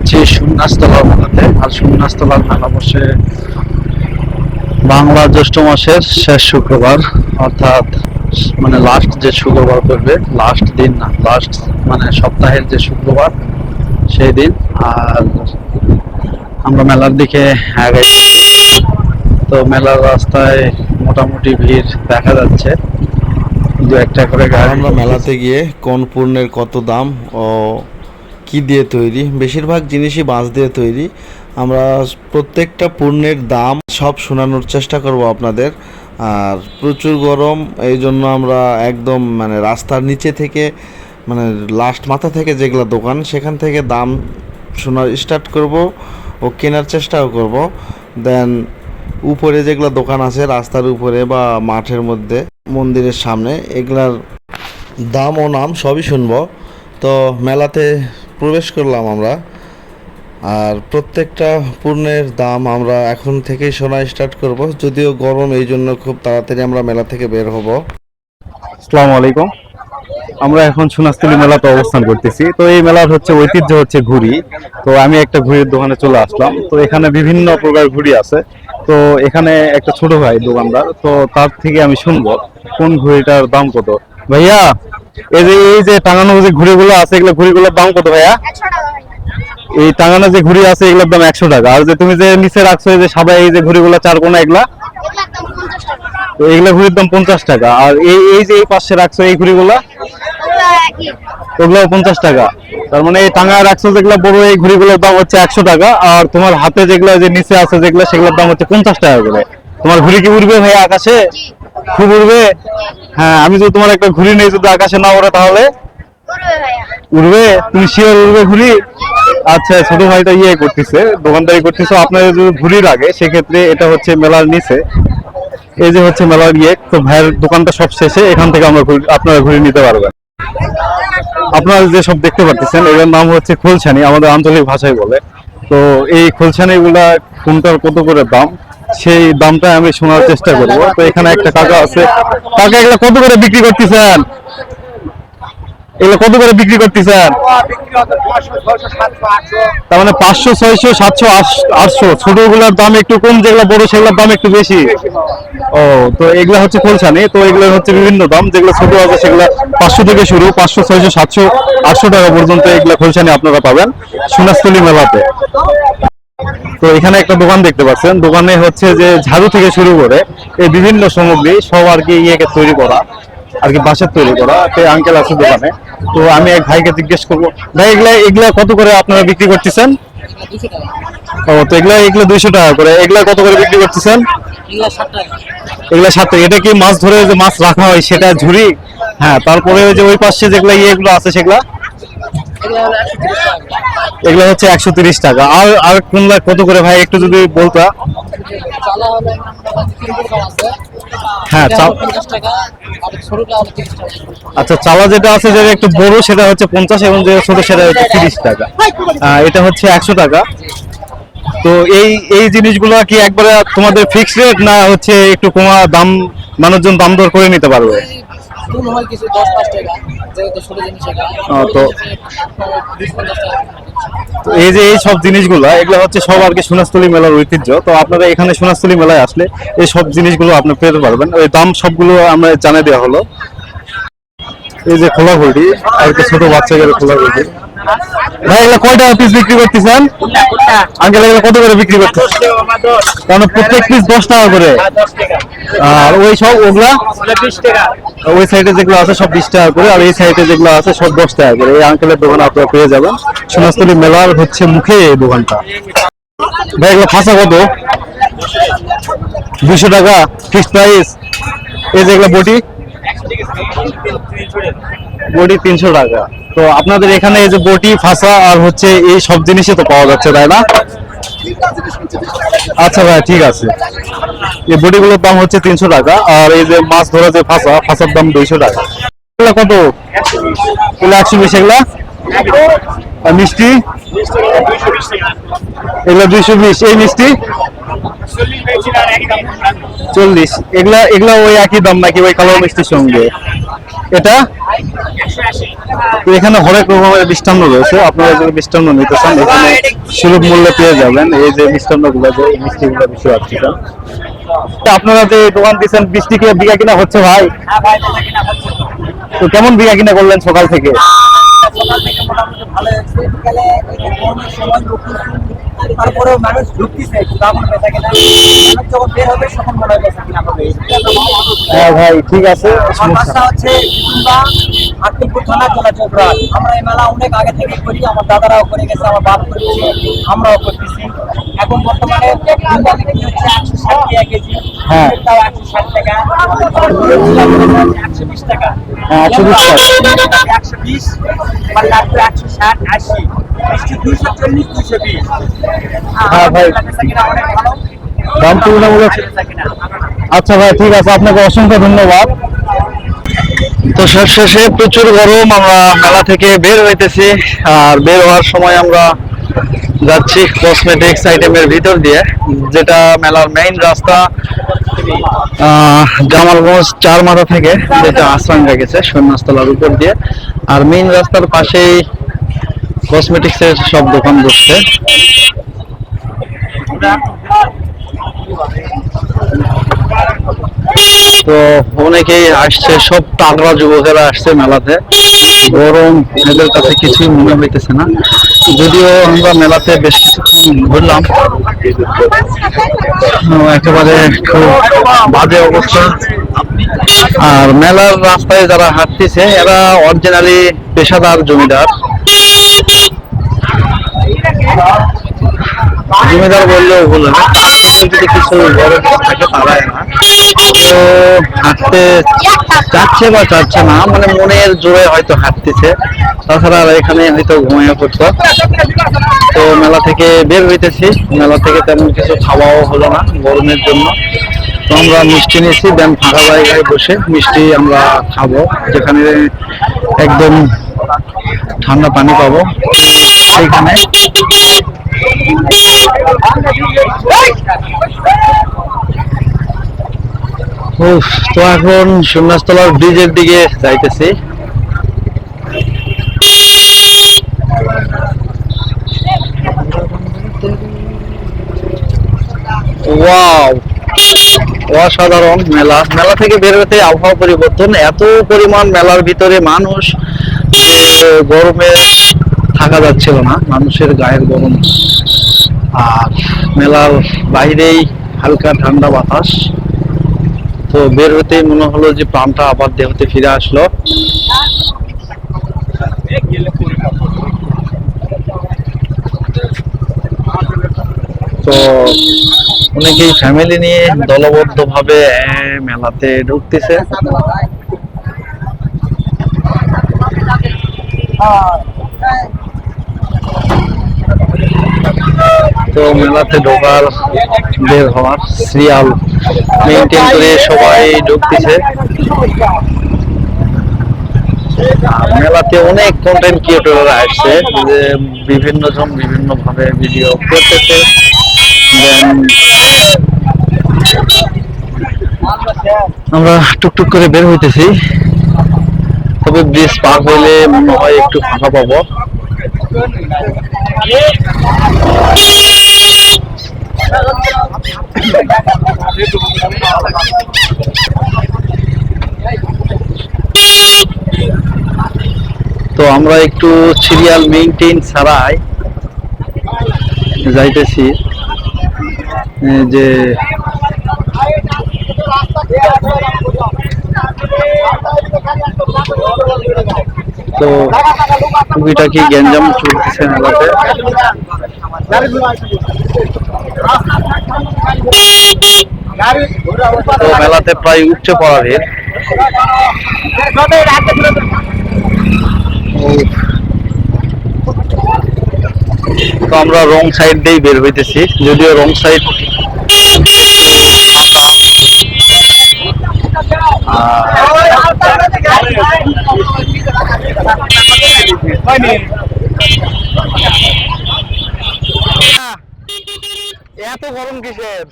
যাচ্ছি শূন্যাস্তলার মেলাতে। আর শূন্যাস্তলার মেলা বসে বাংলা জ্যৈষ্ঠ মাসের শেষ শুক্রবার, অর্থাৎ মানে লাস্ট যে শুক্রবার পড়বে, লাস্ট দিন না, লাস্ট মানে সপ্তাহের যে শুক্রবার সেই দিন। আর আমরা মেলার দিকে আগাই। তো মেলার রাস্তায় মোটামুটি ভিড় দেখা যাচ্ছে, দু একটা করে গাড়ি। আমরা মেলাতে গিয়ে কোন পণ্যের কত দাম ও কি দিয়ে তৈরি, বেশিরভাগ জিনিসই বাঁশ দিয়ে তৈরি। আমরা প্রত্যেকটা পণ্যের দাম সব শোনানোর চেষ্টা করব আপনাদের। আর প্রচুর গরম, এই জন্য আমরা একদম মানে রাস্তার নিচে থেকে, মানে লাস্ট মাথা থেকে যেগুলো দোকান সেখান থেকে দাম শোনার স্টার্ট করব ও কেনার চেষ্টাও করব। দেন উপরে যেগুলো দোকান আছে রাস্তার উপরে বা মাঠের মধ্যে মন্দিরের সামনে, এগুলার দাম ও নাম সবই শুনবো। তো মেলাতে প্রবেশ করলাম আমরা, আর প্রত্যেকটা পণ্যের দাম আমরা এখন থেকেই শোনা স্টার্ট করব। যদিও গরম, এই জন্য খুব তাড়াতাড়ি আমরা মেলা থেকে বের হব। আসসালামু আলাইকুম। আমরা এখন সোনাস্থলী মেলাতে অবস্থান করতেছি। তো এই মেলার হচ্ছে ঐতিহ্য হচ্ছে ঘুড়ি। তো আমি একটা ঘুড়ির দোকানে চলে আসলাম। তো এখানে বিভিন্ন প্রকার ঘুড়ি আছে। তো এখানে একটা ছোট ভাই দোকানদার, তো তার থেকে আমি শুনবো কোন ঘুড়িটার দাম কত। ভাইয়া, এই যে টাঙানো যে ঘুড়িগুলো আছে, এগুলো ঘুড়িগুলোর দাম কত ভাইয়া? এই টাঙানো যে ঘুড়ি আছে এগুলোর দাম 100 টাকা। আর যে তুমি যে নিচে রাখছো এই যে সাদা এই যে ঘুড়িগুলো চার কোনা, এগুলা তো এগুলা ঘুড়ির দাম 50 টাকা। আর এই এই যে এই পাশে রাখছো এই ঘুড়িগুলা, ওগুলো 50 টাকা। তার মানে এই টাঙায় রাখছো যেগুলো বড়, এই ঘুড়িগুলোর দাম হচ্ছে 100 টাকা। আর তোমার হাতে যেগুলো যে নিচে আছে যেগুলো, সেগুলোর দাম হচ্ছে 50 টাকা করে। তোমার ঘুড়ি কি উড়বে ভাই আকাশে? খুব উড়বে। হ্যাঁ, আমি যদি তোমার একটা ঘুড়ি নেই, যদি আকাশে না ওড়ে তাহলে উড়বে? তুমি শিওর উড়বে ঘুড়ি? আচ্ছা, ছোট ভাইটা করতেছে, দোকানদারি করতেছে। আপনার যদি ঘুড়ি লাগে সেক্ষেত্রে এটা হচ্ছে মেলার নিচে, এই যে হচ্ছে মেলার তো ভাইয়ের দোকানটা সব শেষে, এখান থেকে আমরা আপনারা ঘুরে নিতে পারবেন। আপনারা যে সব দেখতে পাচ্ছেন এর নাম হচ্ছে খোলছানি, আমাদের আঞ্চলিক ভাষায় বলে। তো এই খোলছানি গুলা কোনটার কত করে দাম, সেই দামটা আমি শোনার চেষ্টা করব। তো এখানে একটা কাকা আছে। কাকা, এগুলো কত করে বিক্রি করতেছেন? এগুলো কত করে বিক্রি করতেছেন? তার মানে 500, 600, 700, 800। ছোটগুলোর দাম একটু কম, যেগুলো বড় সেগুলোর দাম একটু বেশি। ও, তো এগুলা হচ্ছে খোলছানি। তো এগুলো হচ্ছে বিভিন্ন দাম, যেগুলো ছোট আছে সেগুলো 500 থেকে শুরু, 500, 600, 700, 800 টাকা পর্যন্ত এগুলো খোলছানি আপনারা পাবেন সোনাস্থলী মেলাতে। তো এখানে একটা দোকান দেখতে পাচ্ছেন, দোকানে হচ্ছে যে ঝাড়ু থেকে শুরু করে এই বিভিন্ন সামগ্রী সব আর কি তৈরি করা, আর কি বাঁশের তৈরি করা। আঙ্কেল আছে দোকানে। তো আমি এক ভাইকে জিজ্ঞেস করবো, ভাই এগুলা এগুলা কত করে আপনারা বিক্রি করতেছেন? ও, তো এগুলা এগুলো 200 টাকা করে। এগুলা কত করে বিক্রি করতেছেন? এগুলা 7 টাকা। এটা কি মাছ ধরে যে মাছ রাখা হয় সেটা ঝুড়ি? হ্যাঁ, তারপরে ওই যে ওই পাশে যেগুলা এগুলো আছে সেগুলা, এগুলো হচ্ছে 130 টাকা। আর আর কোনগুলা কত করে ভাই, একটু যদি বলতা। হ্যাঁ, আচ্ছা, চালা যেটা আছে যেটা একটু বড় সেটা হচ্ছে 50, এবং যেটা ছোট সেটা হচ্ছে 30 টাকা। এটা হচ্ছে 100 টাকা। তো এই এই জিনিসগুলো কি একবারে তোমাদের ফিক্সড রেট, না হচ্ছে একটু কমা দাম, মানুষজন দাম দর করে নিতে পারবে? তো এই যে এই সব জিনিসগুলো, এগুলো হচ্ছে সব আর কি সোনাস্থলী মেলার ঐতিহ্য। তো আপনারা এখানে সোনাস্থলী মেলায় আসলে এই সব জিনিসগুলো আপনি পেতে পারবেন। ওই দাম সবগুলো আমরা জানিয়ে দেওয়া হলো। এই যে খোলা ঘড়ি, আর কি ছোট বাচ্চাদের খোলা ঘড়ি। ভাই এগুলো কয় টাকা পিস বিক্রি করতেছেন? আঙ্কেল, এগুলো কত করে বিক্রি করতেছেন? কারণ প্রত্যেক পিস 10 টাকা করে। আর ওই সব ওগুলা ওই সাইডে যেগুলো আছে সব 20 টাকা করে, আর এই সাইডে যেগুলো আছে সব 10 টাকা করে। এই আঙ্কেলের দোকানে আপনারা পেয়ে যাবেন। সোনাস্থলী মেলার হচ্ছে মুখে এই দোকানটা। ভাই এগুলো ফাঁসা কত? 200 টাকা ফিক্সড প্রাইস। এই যেগুলো বটি, বটি 300 টাকা। তো আপনাদের এখানে এই যে বটি, ফাঁসা আর হচ্ছে এই সব জিনিসই তো পাওয়া যাচ্ছে, তাই না? আচ্ছা ভাই, ঠিক আছে। এই বটিগুলোর দাম হচ্ছে 300 টাকা। আর এই যে মাছ ধরা যে ফাঁসার দাম 200 টাকা। এগুলো কত? এগুলো 120। এগুলা আর মিষ্টি, এগুলো 220। এই মিষ্টি 40। এগুলা এগুলা ওই একই দাম নাকি ওই কালো মিষ্টির সঙ্গে? এটা তো এখানে হরেক রকমের মিষ্টান্ন রয়েছে, আপনারা যদি মিষ্টান্ন নিতে চান এখানে সুলভ মূল্যে পেয়ে যাবেন। এই যে মিষ্টান্ন গুলো, যে মিষ্টিগুলো বেশি আছে। আপনারা যে দোকান দিচ্ছেন, বৃষ্টি কে বিঘা কিনা হচ্ছে ভাই? হ্যাঁ ভাই, বেচা কিনা হচ্ছে তো। তো কেমন বিঘা কিনা করলেন সকাল থেকে? সকাল থেকে মোটামুটি ভালো হচ্ছে। বিকালে এই যে গরমের সময় লোক তারপরেও মানুষ ঢুকতেছে, তেমন বেচা কিনা। মানুষ যখন বের হবে তখন মনে হয় বেচা কিনা হবে। হ্যাঁ ভাই, ঠিক আছে। আমার বাসা হচ্ছে কিংবা আক্কেলপুর থানা চোরাচৌরা। আমরা এই মেলা অনেক আগে থেকে করি, আমার দাদারাও করে গেছে, আমার বাপ করেছে, আমরাও করতেছি। এখন বর্তমানে কিংবা বিক্রি হচ্ছে 160 টাকা কেজি, হ্যাঁ। তাও 160 টাকা, 120 টাকা, হ্যাঁ, 120 টাকা। 120, মানে লাগবে 160, 80, মিষ্টি 240, 220। হ্যাঁ ভাই। বেচা কিনা অনেক ভালো। দাম তুলনামূলক। বেচা কিনা। আচ্ছা ভাই, ঠিক আছে, আপনাকে অসংখ্য ধন্যবাদ। তো শেষে প্রচুর গরম, আমরা মেলা থেকে বের হইতেছি। আর বের হওয়ার সময় আমরা যাচ্ছি কসমেটিক্স আইটেমের ভিতর দিয়ে, যেটা মেলার মেইন রাস্তা জামালগঞ্জ চার মাথা থেকে, যেটা আশ্রাঙ্গা গেছে সন্ন্যাসতলার উপর দিয়ে। আর মেইন রাস্তার পাশেই কসমেটিক্স এর সব দোকান বসছে। তো অনেকেই আসছে, সব তাগড়া যুবকেরা আসছে মেলাতে। গরম এদের কাছে কিছুই মনে হইতেছে না, যদিও আমরা মেলাতে বেশ কিছুক্ষণ ঘুরলাম। একেবারে খুব বাজে অবস্থা। আর মেলার রাস্তায় যারা হাঁটতেছে এরা অরিজিনালি পেশাদার জমিদার। জমিদার বললেও ভুল হবে, যদি কিছু বড় কিছু থাকে তারাই না। তো হাঁটতে চাচ্ছে বা চাচ্ছে না, মানে মনের জোরে হয়তো হাঁটতেছে, তাছাড়া আর এখানে হয়তো ঘুমিয়ে পড়তো। তো মেলা থেকে বের হইতেছি, মেলা থেকে তেমন কিছু খাওয়াও হলো না গরমের জন্য। তো আমরা মিষ্টি নিয়েছি, দেন ফাঁকা জায়গায় বসে মিষ্টি আমরা খাবো, যেখানে একদম ঠান্ডা পানি পাবো সেইখানে। তো এখন সন্ন্যাসতলার ব্রিজের দিকে যাইতেছি। ওয়াও, অসাধারণ মেলা। মেলা থেকে বের হতে আবহাওয়া পরিবর্তন, এত পরিমাণ মেলার ভিতরে মানুষ যে গরমে থাকা যাচ্ছিল না, মানুষের গায়ের গরম। আর মেলার বাইরেই হালকা ঠান্ডা বাতাস। তো বের হতেই মনে হলো যে প্রাণটা আবার দেহতে ফিরে আসলো। তো অনেকেই ফ্যামিলি নিয়ে দলবদ্ধ ভাবে মেলাতে ঢুকতেছে। তো মেলাতে ঢোকার বের হওয়ার সিরিয়াল মেনটেন করে সবাই ঢুকতেছে। মেলাতে অনেক কন্টেন্ট ক্রিয়েটররা আসছে, যে বিভিন্ন জন বিভিন্ন ভাবে ভিডিও করতেছে। আমরা টুকটুক করে বের হইতেছি, তবে ব্রিজ পার হইলে মনে হয় একটু ফাঁকা পাবো। তো আমরা একটু সিরিয়াল মেইনটেইন ছাড়াই যাইতেছি, যে তো টুকিটাকি গ্যাঞ্জাম চলতেছে মেলাতে। তো মেলাতে প্রায় উঠছে পড়া ভিড়। তো আমরা রং সাইড দিয়েই বের হইতেছি, যদিও রং সাইড এত গরম কিসের?